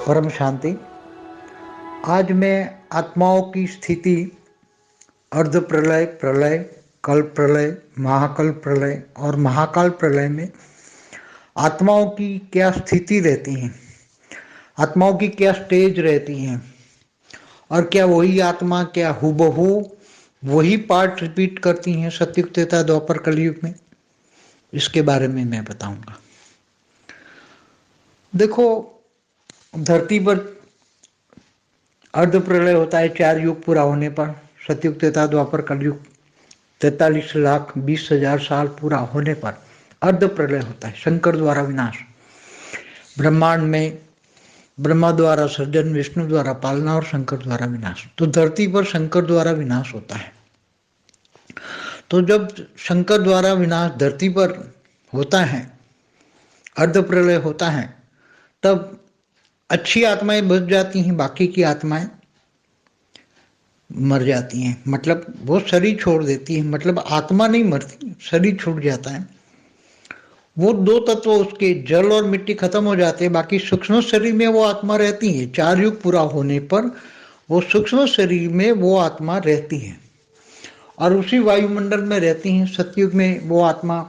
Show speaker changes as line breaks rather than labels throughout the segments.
परम शांति। आज मैं आत्माओं की स्थिति, अर्ध प्रलय, प्रलय, कल्प प्रलय, महाकल्प प्रलय और महाकाल प्रलय में आत्माओं की क्या स्थिति रहती है, आत्माओं की क्या स्टेज रहती हैं और क्या वही आत्मा क्या हूबहू वही पार्ट रिपीट करती हैं सतयुग त्रेता द्वापर कलयुग में, इसके बारे में मैं बताऊंगा। देखो, धरती पर अर्ध प्रलय होता है 4 युग पूरा होने पर। सतयुग त्रेता द्वापर कलयुग 43,20,000 साल पूरा होने पर अर्ध प्रलय होता है, शंकर द्वारा विनाश। ब्रह्मांड में ब्रह्मा द्वारा सृजन, विष्णु द्वारा पालना और शंकर द्वारा विनाश। तो धरती पर शंकर द्वारा विनाश होता है। तो जब शंकर द्वारा विनाश धरती पर होता है, अर्ध प्रलय होता है, तब अच्छी आत्माएं बच जाती हैं, बाकी की आत्माएं मर जाती हैं। मतलब वो शरीर छोड़ देती है, मतलब आत्मा नहीं मरती, शरीर छूट जाता है। वो 2 तत्व उसके जल और मिट्टी खत्म हो जाते हैं, बाकी सूक्ष्म शरीर में वो आत्मा रहती है। 4 युग पूरा होने पर वो सूक्ष्म शरीर में वो आत्मा रहती है और उसी वायुमंडल में रहती हैं। सतयुग में वो आत्मा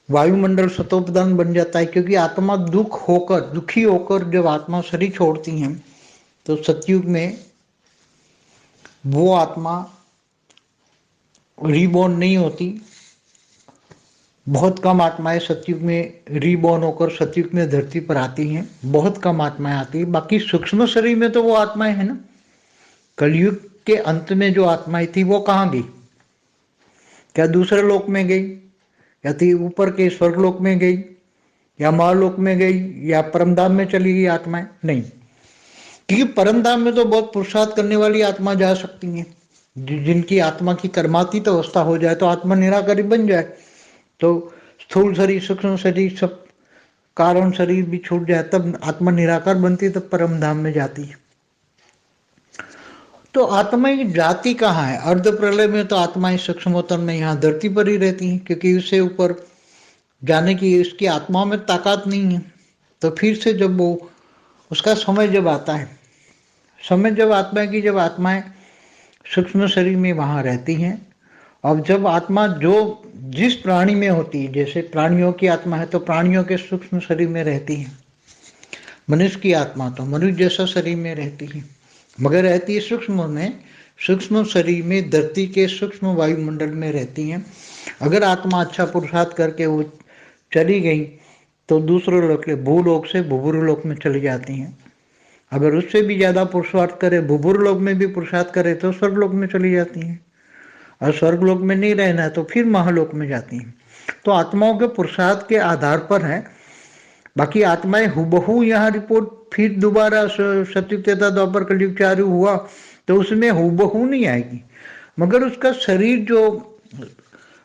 वायुमंडल सतोप्रधान बन जाता है, क्योंकि आत्मा दुखी होकर जब आत्मा शरीर छोड़ती हैं तो सतयुग में वो आत्मा रीबॉर्न नहीं होती। बहुत कम आत्माएं सतयुग में रीबॉर्न होकर सतयुग में धरती पर आती हैं, बहुत कम आत्माएं आती हैं। बाकी सूक्ष्म शरीर में तो वो आत्माएं हैं ना। कलयुग के अंत में जो आत्माएं थी वो कहाँ गई? क्या दूसरे लोक में गई, या थी ऊपर के स्वर्गलोक में गई, या महालोक में गई, या परमधाम में चली गई आत्माएं? नहीं, क्योंकि परमधाम में तो बहुत पुरुषार्थ करने वाली आत्मा जा सकती हैं। जिनकी आत्मा की कर्मातीत अवस्था हो जाए तो आत्मा निराकारी बन जाए, तो स्थूल शरीर, सूक्ष्म शरीर, सब कारण शरीर भी छूट जाए, तब आत्मा निराकार बनती, तब परम धाम में जाती है। तो आत्माएं जाति कहाँ है? अर्ध प्रलय में तो आत्माएं सूक्ष्मोत्तर में यहाँ धरती पर ही रहती हैं, क्योंकि उससे ऊपर जाने की उसकी आत्माओं में ताकत नहीं है। तो फिर से जब वो उसका समय जब आता है, समय जब आत्माएं सूक्ष्म शरीर में वहाँ रहती हैं, और जब आत्मा जो जिस प्राणी में होती है, जैसे प्राणियों की आत्मा है तो प्राणियों के सूक्ष्म शरीर में रहती है। मनुष्य की आत्मा तो मनुष्य जैसा शरीर में रहती है, मगर रहती है सूक्ष्म में, सूक्ष्म शरीर में, धरती के सूक्ष्म वायुमंडल में रहती हैं। अगर आत्मा अच्छा पुरुषार्थ करके वो चली गई तो दूसरे लोक, भूलोक से भूभुर लोक में चली जाती हैं। अगर उससे भी ज्यादा पुरुषार्थ करे, भूभुर लोक में भी पुरुषार्थ करे, तो स्वर्गलोक में चली जाती हैं। और स्वर्गलोक में नहीं रहना है तो फिर महालोक में जाती हैं। तो आत्माओं के पुरुषार्थ के आधार पर है। बाकी आत्माएं हुबहू यहाँ रिपोर्ट फिर दोबारा सतयुग त्रेता द्वापर कलयुग चालू हुआ तो उसमें हुबहू नहीं आएगी, मगर उसका शरीर जो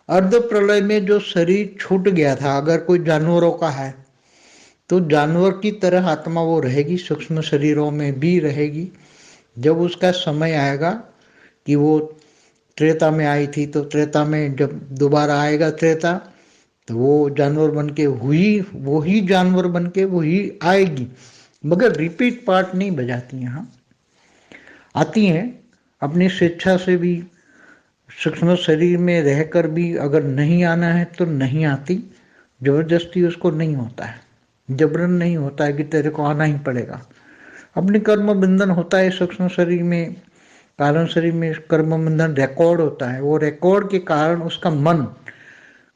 अर्ध प्रलय में जो शरीर छूट गया था, अगर कोई जानवरों का है तो जानवर की तरह आत्मा वो रहेगी, सूक्ष्म शरीरों में भी रहेगी। जब उसका समय आएगा कि वो त्रेता में आई थी, तो त्रेता में जब दोबारा आएगा त्रेता, तो वो जानवर बन के वही जानवर बन के वही आएगी, मगर रिपीट पार्ट नहीं बजाती। यहाँ आती हैं अपनी स्वेच्छा से भी, सूक्ष्म शरीर में रहकर भी अगर नहीं आना है तो नहीं आती, जबरदस्ती उसको नहीं होता है, जबरन नहीं होता है कि तेरे को आना ही पड़ेगा। अपनी कर्म बंधन होता है सूक्ष्म शरीर में, कारण शरीर में कर्म बंधन रिकॉर्ड होता है। वो रिकॉर्ड के कारण उसका मन,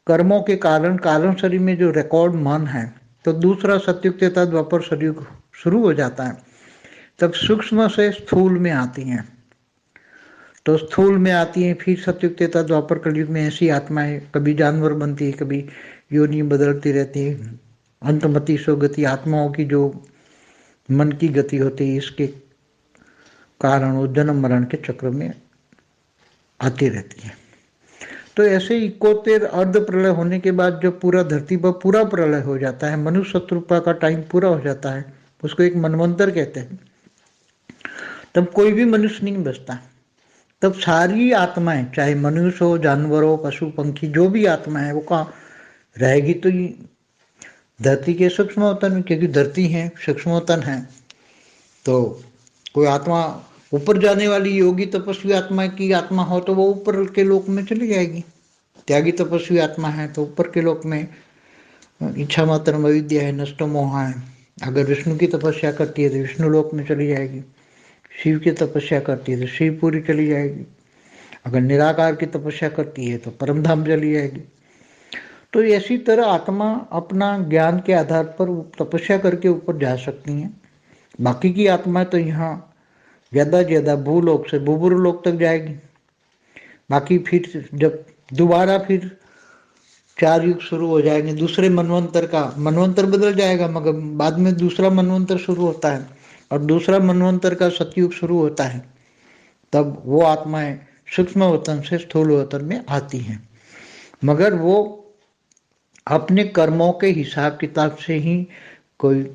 कर्मों के कारण कारण शरीर में जो रिकॉर्ड मन है, तो दूसरा सतयुग त्रेता द्वापर सतयुग शुरू हो जाता है। तब सूक्ष्म से स्थूल में आती हैं, तो स्थूल में आती हैं, फिर सतयुग त्रेता द्वापर कलयुग में ऐसी आत्माएं कभी जानवर बनती है, कभी योनि बदलती रहती है। अंतमति सो गति, आत्माओं की जो मन की गति होती है, इसके कारण वो जन्म मरण के चक्र में आती रहती है। तो ऐसे 71 अर्ध प्रलय होने के बाद जब पूरा धरती पर पूरा प्रलय हो जाता है, मनुष्य शत्रुपा का टाइम पूरा हो जाता है, उसको एक मनवंतर कहते हैं, तब कोई भी मनुष्य नहीं बचता। तब सारी आत्माएं, चाहे मनुष्य हो, जानवर हो, पशु पंखी, जो भी आत्मा है वो कहाँ रहेगी? तो धरती के सूक्ष्मतन में, क्योंकि धरती है सूक्ष्मतन है, तो कोई आत्मा ऊपर जाने वाली योगी तपस्वी आत्मा की आत्मा हो तो वो ऊपर के लोक में चली जाएगी। त्यागी तपस्वी आत्मा है तो ऊपर के लोक में इच्छा मात्र अविद्या है, नष्ट मोह है। अगर विष्णु की तपस्या करती है तो विष्णु लोक में चली जाएगी, शिव की तपस्या करती है तो शिवपुरी चली जाएगी, अगर निराकार की तपस्या करती है तो परमधाम चली जाएगी। तो ऐसी तरह आत्मा अपना ज्ञान के आधार पर तपस्या करके ऊपर जा सकती हैं। बाकी की आत्मा तो यहाँ ज़्यादा से ज़्यादा भूलोक से बुबुरु लोक तक जाएगी। बाकी फिर जब दोबारा फिर 4 युग शुरू हो जाएंगे, दूसरे मनवंतर का मनवंतर बदल जाएगा, मगर बाद में दूसरा मनवंतर शुरू होता है और दूसरा मनवंतर का सतयुग शुरू होता है। तब वो आत्माएं सूक्ष्म वतन से स्थूल वतन में आती हैं, मगर वो अपने कर्मों के हिसाब किताब से ही। कोई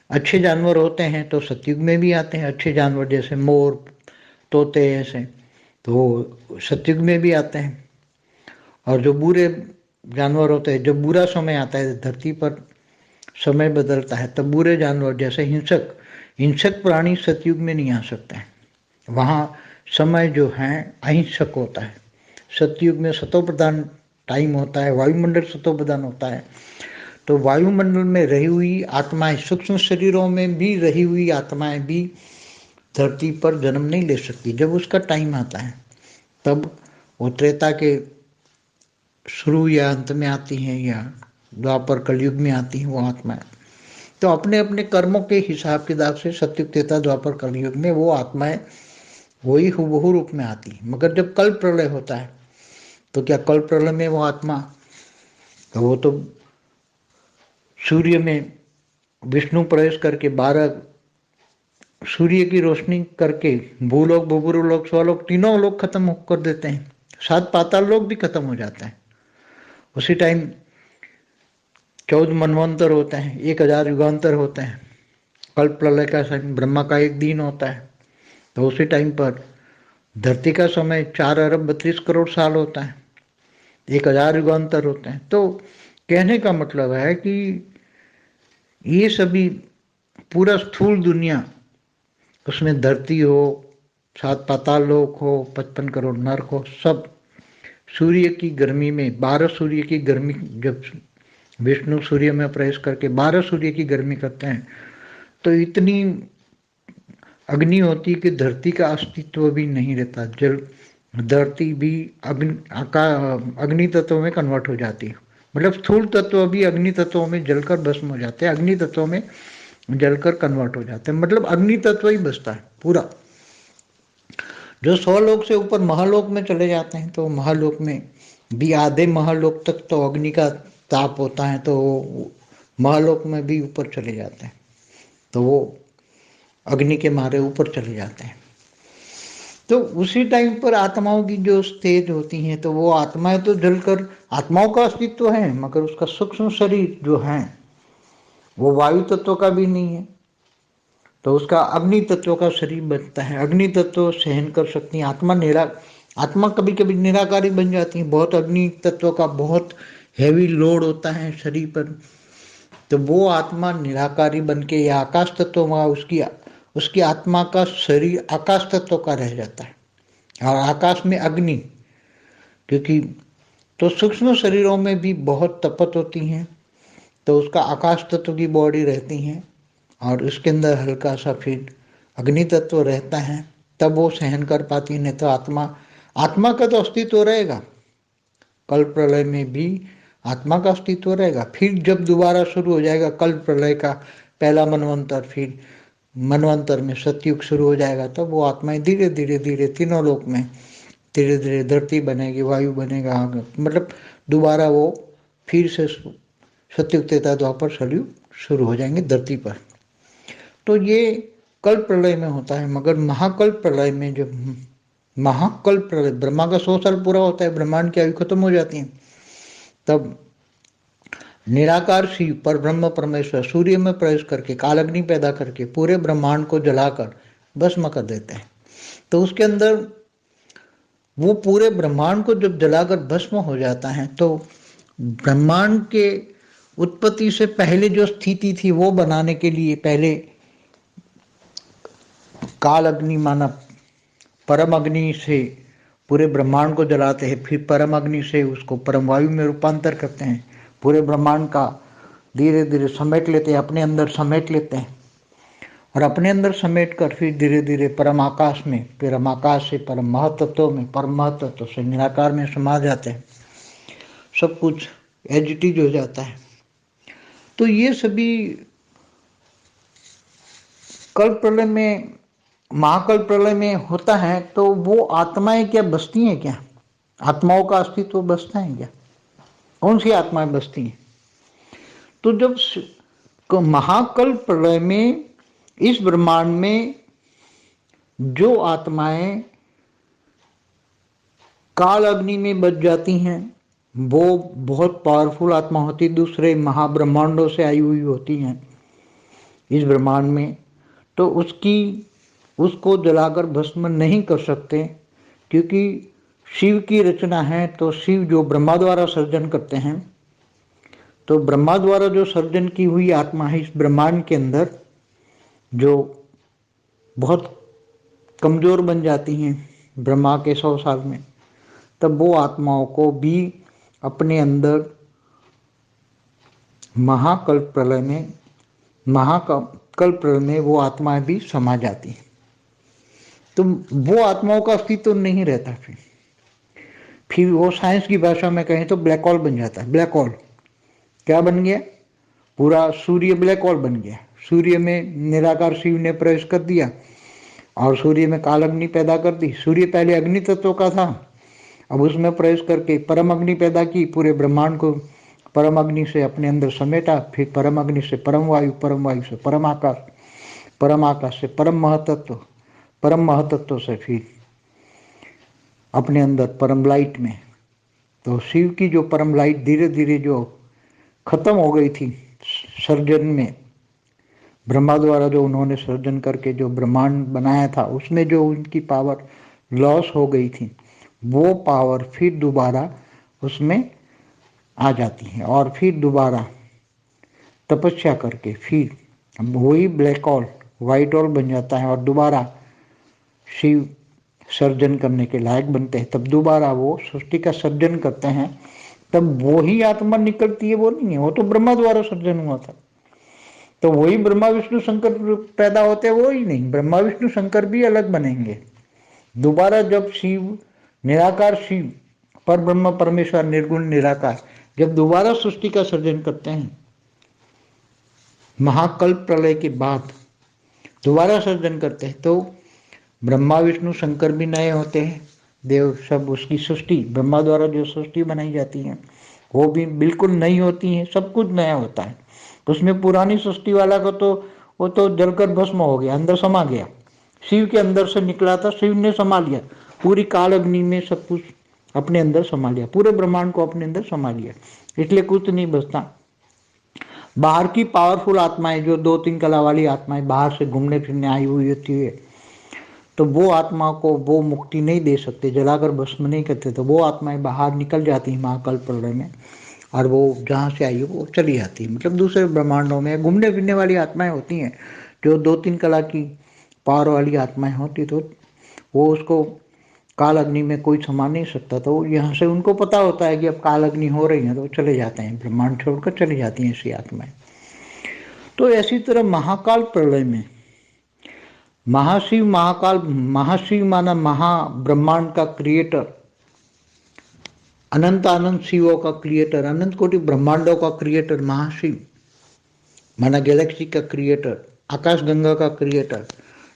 अच्छे जानवर होते हैं तो सतयुग में भी आते हैं, अच्छे जानवर जैसे मोर, तोते ऐसे, तो वो सतयुग में भी आते हैं। और जो बुरे जानवर होते हैं, जब बुरा समय आता है धरती पर, समय बदलता है, तब बुरे जानवर जैसे हिंसक प्राणी सतयुग में नहीं आ सकते हैं। वहाँ समय जो है अहिंसक होता है। सतयुग में सतो प्रधान टाइम होता है, वायुमंडल सतो प्रधान होता है। तो वायुमंडल में रही हुई आत्माएं, सूक्ष्म शरीरों में भी रही हुई आत्माएं भी धरती पर जन्म नहीं ले सकती। जब उसका टाइम आता है तब वो त्रेता के शुरू या अंत में आती हैं या द्वापर कलयुग में आती हैं वो आत्माएं। तो अपने अपने कर्मों के हिसाब किताब से सतयुग, त्रेता, द्वापर, कलयुग में वो आत्माएं वही हुबहू रूप में आती है। मगर जब कल्प प्रलय होता है तो क्या कल्प प्रलय में वो आत्मा, तो वो तो सूर्य में विष्णु प्रवेश करके 12 सूर्य की रोशनी करके भूलोक, बुबुरु लोक, स्वलोक तीनों लोग खत्म कर देते हैं। 7 पाताल लोग भी खत्म हो जाते हैं। उसी टाइम 14 मनवंतर होते हैं, 1000 युगांतर होते हैं। कल्प प्रलय का समय ब्रह्मा का 1 दिन होता है, तो उसी टाइम पर धरती का समय 4 अरब 32 करोड़ साल होता है, 1000 युगांतर होते हैं। तो कहने का मतलब है कि ये सभी पूरा स्थूल दुनिया, उसमें धरती हो, 7 पाताल लोक हो, 55 करोड़ नरक हो, सब सूर्य की गर्मी में 12 सूर्य की गर्मी, जब विष्णु सूर्य में प्रवेश करके 12 सूर्य की गर्मी करते हैं तो इतनी अग्नि होती कि धरती का अस्तित्व भी नहीं रहता। जल धरती भी अग्नि तत्व में कन्वर्ट हो जाती है। मतलब स्थूल तत्व भी अग्नि तत्वों में जलकर भस्म हो जाते हैं, अग्नि तत्वों में जलकर कन्वर्ट हो जाते हैं। मतलब अग्नि तत्व ही बचता है पूरा। जो 100 लोक से ऊपर महालोक में चले जाते हैं तो महालोक में भी आधे महालोक तक तो अग्नि का ताप होता है, तो महालोक में भी ऊपर चले जाते हैं, तो वो अग्नि के मारे ऊपर चले जाते हैं। तो उसी टाइम पर आत्माओं की जो स्टेज होती हैं, तो वो आत्माएं तो जलकर, आत्माओं का अस्तित्व है मगर उसका सूक्ष्म शरीर जो है वो वायु तत्व का भी नहीं है, तो उसका अग्नि तत्व का शरीर बनता है। अग्नि तत्व सहन कर सकती है आत्मा कभी कभी निराकारी बन जाती है। बहुत अग्नि तत्व का बहुत हैवी लोड होता है शरीर पर, तो वो आत्मा निराकारी बन के, या आकाश तत्व में उसकी आत्मा का शरीर आकाश तत्व का रह जाता है। और आकाश में अग्नि, क्योंकि तो सूक्ष्म शरीरों में भी बहुत तपत होती हैं, तो उसका आकाश तत्व की बॉडी रहती है और उसके अंदर हल्का सा फिर अग्नि तत्व रहता है, तब वो सहन कर पाती है। नहीं तो आत्मा का तो अस्तित्व रहेगा, कल्प प्रलय में भी आत्मा का अस्तित्व रहेगा। फिर जब दोबारा शुरू हो जाएगा कल्प प्रलय का पहला मनवंतर, फिर मनवंतर में सतयुग शुरू हो जाएगा, तब वो आत्माएं धीरे धीरे धीरे तीनों लोक में धीरे धीरे धरती बनेगी, वायु बनेगा, मतलब दोबारा वो फिर से सतयुग, त्रेता, द्वापर, कलयुग शुरू हो जाएंगे धरती पर। तो ये कल्प प्रलय में होता है। मगर महाकल्प प्रलय में, जब महाकल्प प्रलय ब्रह्मा का 100 साल पूरा होता है, ब्रह्मांड की आयु खत्म हो जाती है, तब निराकार शिव पर ब्रह्म परमेश्वर सूर्य में प्रवेश करके कालअग्नि पैदा करके पूरे ब्रह्मांड को जलाकर भस्म कर देते हैं। तो उसके अंदर वो पूरे ब्रह्मांड को जब जलाकर भस्म हो जाता है, तो ब्रह्मांड के उत्पत्ति से पहले जो स्थिति थी वो बनाने के लिए पहले काल अग्नि माना परम अग्नि से पूरे ब्रह्मांड को जलाते हैं, फिर परम अग्नि से उसको परम वायु में रूपांतर करते हैं, पूरे ब्रह्मांड का धीरे धीरे समेट लेते हैं, अपने अंदर समेट लेते हैं, और अपने अंदर समेट कर फिर धीरे धीरे परम आकाश में, परम आकाश से परम महतत्व में, परम महतत्व से निराकार में समा जाते हैं, सब कुछ एज इट इज हो जाता है। तो ये सभी कल्प प्रलय में, महाकल्प प्रलय में होता है। तो वो आत्माएं क्या बसती हैं क्या? आत्माओं का अस्तित्व बसता है क्या? कौन सी आत्माएं बसती हैं? तो जब महाकल्प प्रलय में इस ब्रह्मांड में जो आत्माएं काल अग्नि में बच जाती हैं वो बहुत पावरफुल आत्मा होती, दूसरे महाब्रह्मांडों से आई हुई होती हैं इस ब्रह्मांड में। तो उसको जलाकर भस्म नहीं कर सकते, क्योंकि शिव की रचना है। तो शिव जो ब्रह्मा द्वारा सर्जन करते हैं, तो ब्रह्मा द्वारा जो सर्जन की हुई आत्मा है इस ब्रह्मांड के अंदर, जो बहुत कमजोर बन जाती हैं ब्रह्मा के 100 साल में, तब वो आत्माओं को भी अपने अंदर महाकल्प प्रलय में वो आत्माएं भी समा जाती हैं। तो वो आत्माओं का अस्तित्व नहीं रहता। फिर वो साइंस की भाषा में कहें तो ब्लैक होल बन जाता है। ब्लैक होल क्या बन गया? पूरा सूर्य ब्लैक होल बन गया। सूर्य में निराकार शिव ने प्रवेश कर दिया और सूर्य में काल अग्नि पैदा कर दी। सूर्य पहले अग्नि तत्व का था, अब उसमें प्रवेश करके परम अग्नि पैदा की, पूरे ब्रह्मांड को परम अग्नि से अपने अंदर समेटा। फिर परम अग्नि से परम वायु से परम आकाश से परम महतत्व से फिर अपने अंदर परम लाइट में। तो शिव की जो परम लाइट धीरे धीरे जो खत्म हो गई थी सर्जन में, ब्रह्मा द्वारा जो उन्होंने सर्जन करके जो ब्रह्मांड बनाया था, उसमें जो उनकी पावर लॉस हो गई थी, वो पावर फिर दोबारा उसमें आ जाती है और फिर दोबारा तपस्या करके फिर वही ब्लैक होल व्हाइट होल बन जाता है और दोबारा शिव सर्जन करने के लायक बनते हैं। तब दोबारा वो सृष्टि का सर्जन करते हैं, तब वही आत्मा निकलती है, वो नहीं है। वो तो ब्रह्मा द्वारा सर्जन हुआ था, तो वही ब्रह्मा विष्णु शंकर पैदा होते हैं, वो ही नहीं। ब्रह्मा विष्णु शंकर भी अलग बनेंगे दोबारा जब शिव, निराकार शिव, पर ब्रह्म परमेश्वर निर्गुण निराकार जब दोबारा सृष्टि का सर्जन करते हैं, महाकल्प प्रलय के बाद दोबारा सर्जन करते हैं, तो ब्रह्मा विष्णु शंकर भी नए होते हैं, देव सब, उसकी सृष्टि ब्रह्मा द्वारा जो सृष्टि बनाई जाती है वो भी बिल्कुल नई होती है, सब कुछ नया होता है। उसमें पुरानी सृष्टि वाला को तो वो तो जलकर भस्म हो गया, अंदर समा गया। शिव के अंदर से निकला था, शिव ने समा लिया, पूरी काल अग्नि में सब कुछ अपने अंदर समा लिया, पूरे ब्रह्मांड को अपने अंदर समा लिया, इसलिए कुछ नहीं बचता। बाहर की पावरफुल आत्माएं, जो 2-3 कला वाली आत्माएं बाहर से घूमने फिरने आई हुई होती है, तो वो आत्मा को वो मुक्ति नहीं दे सकते, जलाकर भस्म नहीं करते, तो वो आत्माएं बाहर निकल जाती हैं महाकल्प प्रलय में, और वो जहाँ से आई है वो चली जाती है। मतलब दूसरे ब्रह्मांडों में घूमने फिरने वाली आत्माएं होती हैं, जो 2-3 कला की पावर वाली आत्माएं होती, तो वो उसको काल अग्नि में कोई समा नहीं सकता। तो यहाँ से उनको पता होता है कि अब काल अग्नि हो रही है, तो चले जाते हैं, ब्रह्मांड छोड़कर चली जाती हैं ऐसी आत्माएं। तो ऐसी तरह महाकाल प्रलय में महाशिव, महाशिव माना महाब्रह्मांड का क्रिएटर, अनंत शिवों का क्रिएटर, अनंत कोटि ब्रह्मांडों का क्रिएटर महाशिव माना गैलेक्सी का क्रिएटर, आकाश गंगा का क्रिएटर,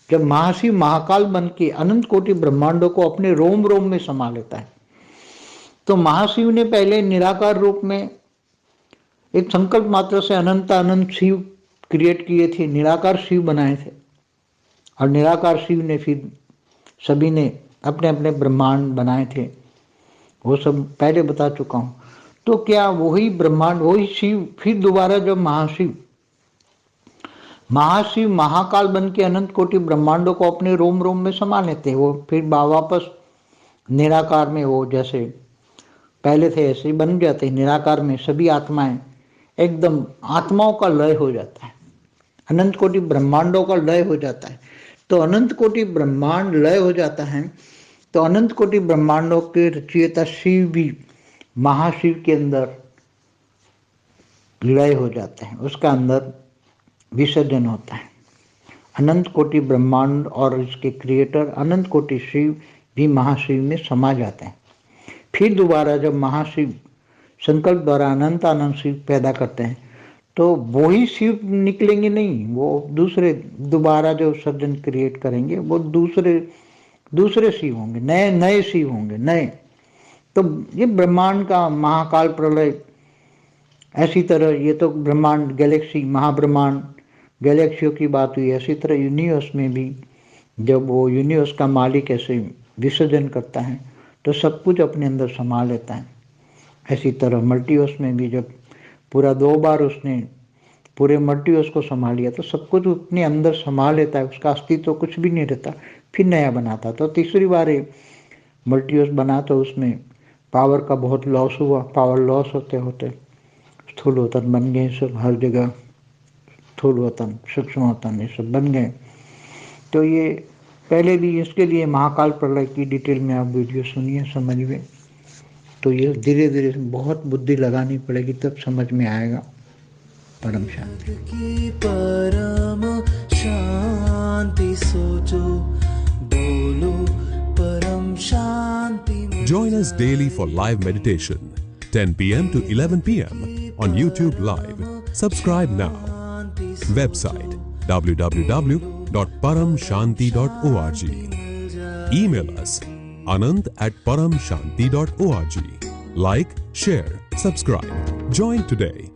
जब महाशिव महाकाल बन के अनंत कोटि ब्रह्मांडों को अपने रोम रोम में समा लेता है, तो महाशिव ने पहले निराकार रूप में एक संकल्प मात्र से अनंत शिव क्रिएट किए थे, निराकार शिव बनाए थे, और निराकार शिव ने फिर सभी ने अपने अपने ब्रह्मांड बनाए थे, वो सब पहले बता चुका हूँ। तो क्या वही ब्रह्मांड, वही शिव फिर दोबारा जब महाशिव महाकाल बन के अनंत कोटि ब्रह्मांडों को अपने रोम रोम में समा लेते हैं, वो फिर वापस निराकार में वो जैसे पहले थे ऐसे ही बन जाते हैं। निराकार में सभी आत्माएं एकदम आत्माओं का लय हो जाता है, अनंत कोटि ब्रह्मांडों का लय हो जाता है। तो अनंत कोटि ब्रह्मांड लय हो जाता है तो अनंत कोटि ब्रह्मांडों के रचयिता शिव भी महाशिव के अंदर लय हो जाते हैं, उसका अंदर विसर्जन होता है। अनंत कोटि ब्रह्मांड और इसके क्रिएटर अनंत कोटि शिव भी महाशिव में समा जाते हैं। फिर दोबारा जब महाशिव संकल्प द्वारा अनंत आनंद शिव पैदा करते हैं तो वो ही शिव निकलेंगे नहीं, वो दूसरे दोबारा जो सर्जन क्रिएट करेंगे वो दूसरे शिव होंगे, नए नए शिव होंगे नए। तो ये ब्रह्मांड का महाकाल प्रलय ऐसी तरह, ये तो ब्रह्मांड गैलेक्सी महाब्रह्मांड गैलेक्सियों की बात हुई, ऐसी तरह यूनिवर्स में भी जब वो यूनिवर्स का मालिक ऐसे विसर्जन करता है तो सब कुछ अपने अंदर समा लेता है। ऐसी तरह मल्टीवर्स में भी जब पूरा 2 बार उसने पूरे मल्टीवर्स को संभाल लिया तो सब कुछ अपने अंदर संभाल लेता है, उसका अस्तित्व तो कुछ भी नहीं रहता, फिर नया बनाता। तो तीसरी बार मल्टीवर्स बना तो उसमें पावर का बहुत लॉस हुआ, पावर लॉस होते होते स्थूल वतन बन गए सब, हर जगह स्थूल वतन सूक्ष्म वतन ये सब बन गए। तो ये पहले भी इसके लिए महाकाल प्रलय की डिटेल में आप वीडियो सुनिए, समझिए। तो ये धीरे धीरे बहुत बुद्धि लगानी पड़ेगी तब समझ में आएगा। परम शांति।
परम शांति सोचो बोलो परम शांति।
Join us daily for live meditation, 10 p.m. to 11 p.m. on YouTube Live. Subscribe now. Website www.paramshanti.org. Email us anand@paramshanti.org. Like, share, subscribe. Join today.